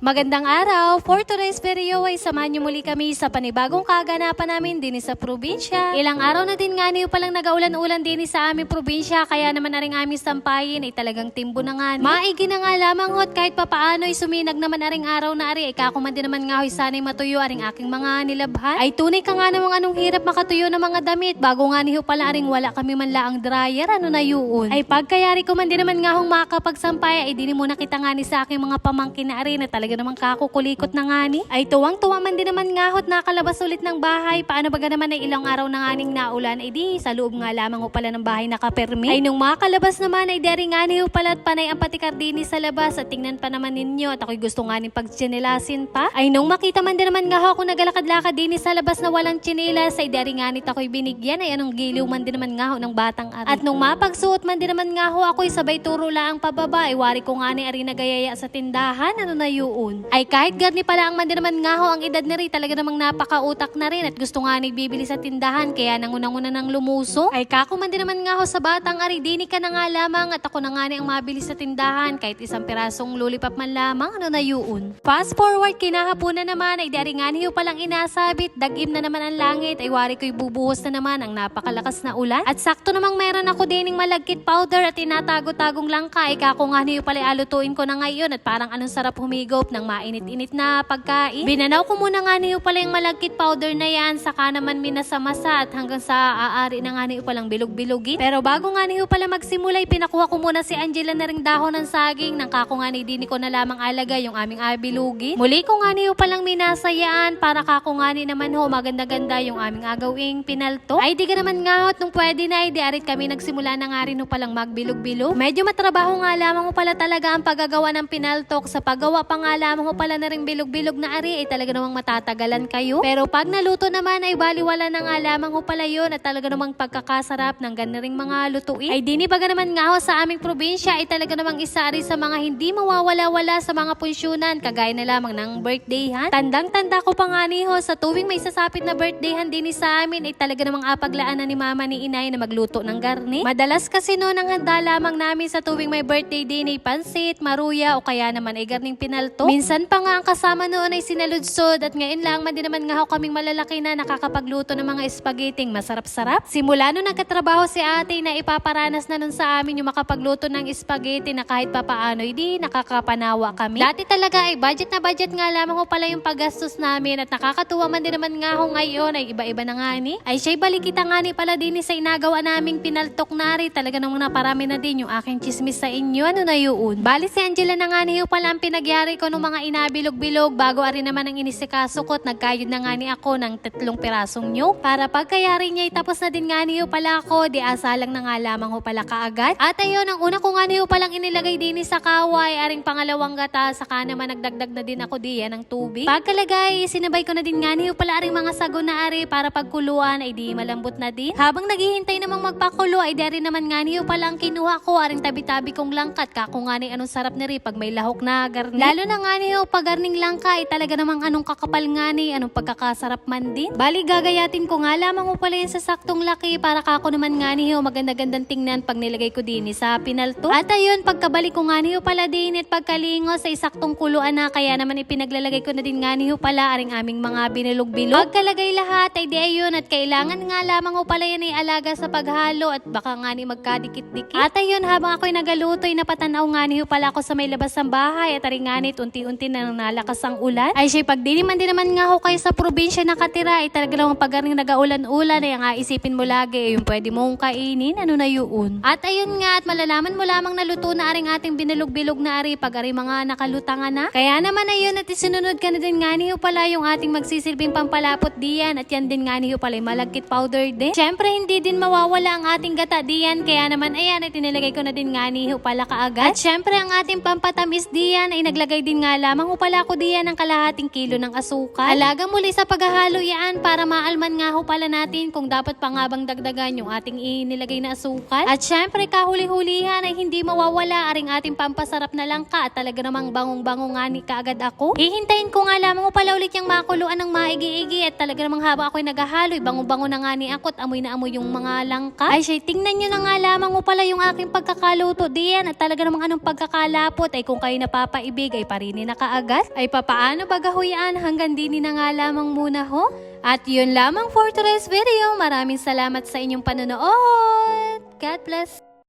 Magandang araw! For today's video ay samahan niyo muli kami sa panibagong kaganapan namin din sa probinsya. Ilang araw na din nga niyo palang nagaulan-ulan din sa aming probinsya, kaya naman aring aming sampayin ay talagang timbo na nga. Maigi na nga lamang hot kahit papaano ay suminag naman aring araw na ari ay kakuman din naman nga ho'y sana'y matuyo aring aking mga nilabhan. Ay tunay ka nga namang anong hirap makatuyo ng mga damit bago nga niyo pala aring wala kami man laang dryer, ano na yun. Ay pagkayari ko man din naman nga hong makakapagsampay ay di muna kita nga ni sa aking mga pamangkin na ari na talaga naman kakukulikot na nga ni. Ay tuwang-tuwa man din naman nga hot nakalabas ulit ng bahay. Paano baga naman ay ilang araw na nga ning naulan ay di sa loob nga lamang ho pala ng bahay nakapermi. Ay nung makalabas naman ay deri nga ni ho pala at panay ang patikardini sa labas at tingnan pa naman ninyo at ako'y gusto nga ning pagtsinelasin pa. Ay nung makita man din naman nga ho ako nagalakad-lakad din sa labas na walang tsinelas ay deri nga nit ako'y binigyan ay anong giliw man din naman nga ho ng batang ari. At nung mapagsuot man din naman nga ho ako'y sabay turo laang pababa ay wari ko nga ni ari nagayaya sa tindahan, ano na yun. Ay kahit garni pala ang man din naman nga ho ang edad ni rin talaga namang napakautak na rin at gusto nga ni bibili sa tindahan kaya nangunang-una nang lumuso. Ay kako man din naman nga ho sa batang ari dini ka na nga lamang at ako na nga ni ang mabili sa tindahan kahit isang pirasong lollipop man lamang, ano na yun. Fast forward kinahapunan naman ay dari nga niyo palang inasabit dagim na naman ang langit ay wari ko'y bubuhos na naman ang napakalakas na ulan at sakto namang meron ako dining malagkit powder at tinatago-tagong langka ay kako nga niyo pala alutuin ko na ngayon at parang anong sarap humigop ng mainit-init na pagkain. Binanaw ko muna nga niyo pala yung malagkit powder na yan, saka naman minasa-masa at hanggang sa aari na nga niyo palang bilog-bilogin. Pero bago nga niyo pala magsimula, pinakuha ko muna si Angela na ring dahon ng saging nang kako nga ni dini ko na lamang alaga yung aming abilugin. Muli ko nga niyo palang minasayaan para kako nga ni naman ho maganda-ganda yung aming agawing pinalto. Ay di ka naman nga hot nung pwede na ay di arit kami nagsimula na nga rin ho palang magbilog-bilog. Medyo matrabaho nga lamang ho pala talaga ang paggagawa ng pinaltok. Sa paggawa pa nga lamang ho pala na ring bilog-bilog na ari ay talaga namang matatagalan kayo. Pero pag naluto naman ay baliwala na nga lamang ho pala yun at talaga namang pagkakasarap ng ganaring mga lutuin. Ay dini baga naman nga ho sa aming probinsya ay talaga namang isa rin sa mga hindi mawawala-wala sa mga punsyonan kagaya na lamang ng birthdayhan. Tandang-tanda ko pa nga ni ho sa tuwing may sasapit na birthdayhan din sa amin ay talaga namang apaglaan na ni mama ni inay na magluto ng garni. Madalas kasi noon ang handa lamang namin sa tuwing may birthday din ay pansit, maruya o kaya naman ay garning pinalto. Minsan pa nga ang kasama noon ay sinaludsod at ngayon lang man din naman nga ho kaming malalaki na nakakapagluto ng mga spaghetting masarap-sarap. Simula nung nagkatrabaho si ate na ipaparanas na nun sa amin yung makapagluto ng spaghetti na kahit papaano hindi nakakapanawa kami. Dati talaga ay budget na budget nga lamang ho pala yung paggastos namin at nakakatuwa man din naman nga ho ngayon ay iba-iba na nga ni. Ay siya'y balikita nga ni pala din sa inagawa naming pinaltok na rin. Talaga namang naparami na din yung aking chismis sa inyo, ano na yun. Bali si Angela na nga ni ho pala ang pinagyari ko nung mga inabilog-bilog bago ari naman ang inisikaso ko at nagkayod na nga ni ako ng 3 pirasong nyo. Para pagkayari niya tapos na din nga ni ho pala ako, di asalang na nga lamang ho pala kaagad. At ayun, ang una ko nga ni ho palang inilagay din sa kaway, aring pangalawang gata, saka naman nagdagdag na din ako diyan ng tubig. Pagkalagay, sinabay ko na din nga ni ho pala aring mga sago na ari para pagkuluan ay di malambot na din. Habang naghihintay namang magpakulo ay dari naman nga ni ho pala ang kinuha ko, aring tabi-tabi kong langkat, kako nga ni anong sarap ni ri pag may lahok na garni. Lalo na nga ni ho pag garning langka ay talaga namang anong kakapal nga ni, anong pagkakasarap man din. Bali gagayatin ko nga lamang ho pala yun sa saktong laki para kako naman nga ni ho maganda-gandang tingnan pag nilagay ko din sa pinalto. At ayun, pagkabalik ko nga ni ho pala din at pagkalingo sa isaktong kuluan na kaya naman ipinaglalagay ko na din nga ni ho pala aring aming mga binilog-bilog. Pagkalagay lahat ay di ayun at kailangan nga lamang ho pala yan ay alaga sa paghalo at baka nga ni magkadikit-dikit. At ayun, habang ako'y nagaluto ay napatanaw nga ni ho pala ako sa may labas ng bahay at aringanit unti-unti na nalakas ang ulan. Ay siya pag di naman nga ho kayo sa probinsya nakatira ay talaga namang pag nagaulan-ulan ay nga isipin mo lagi yung pwede mong kainin, ano na yun. At ayun nga at malalaman mo lamang na luto na aring ating binilog-bilog na ari pag ari mga nakalutangan na. Kaya naman ayun at isunod ka na din nga ni ho pala yung ating magsisilbing pampalapot diyan at yan din nga ni ho pala yung malagkit powder din. Syempre hindi din mawawala ang ating gata diyan kaya naman ayan at tinilagay ko na din nga ni ho pala kaagad. At syempre ang ating pampatamis diyan ay naglagay din nga lamang ho pala ko diyan ng kalahating kilo ng asukal. Alaga muli sa paghahalo yan para maalman nga ho pala natin kung dapat pa nga bang dagdagan yung ating inilagay na asukal. At syempre kahuli-hulihan ay hindi mawawala aring ating pampasarap na langka at talaga namang bangong-bango nga ni kaagad ako. Hihintayin ko nga lamang ho pala ulit yung makuluan ng maigi-igi at talaga namang habang ako'y naghahalo bango-bango na nga ni ako at amoy na amoy yung mga langka. Ay siya, tingnan nyo na nga lamang ho pala yung aking pagkakaluto diyan at talaga namang anong pagkakalapot ay kung kayo napapaibig ay pari dini na kaagad. Ay papaano bagahuyan hanggang dini na nga lamang muna ho. At yun lamang for today's video. Maraming salamat sa inyong panonood. God bless.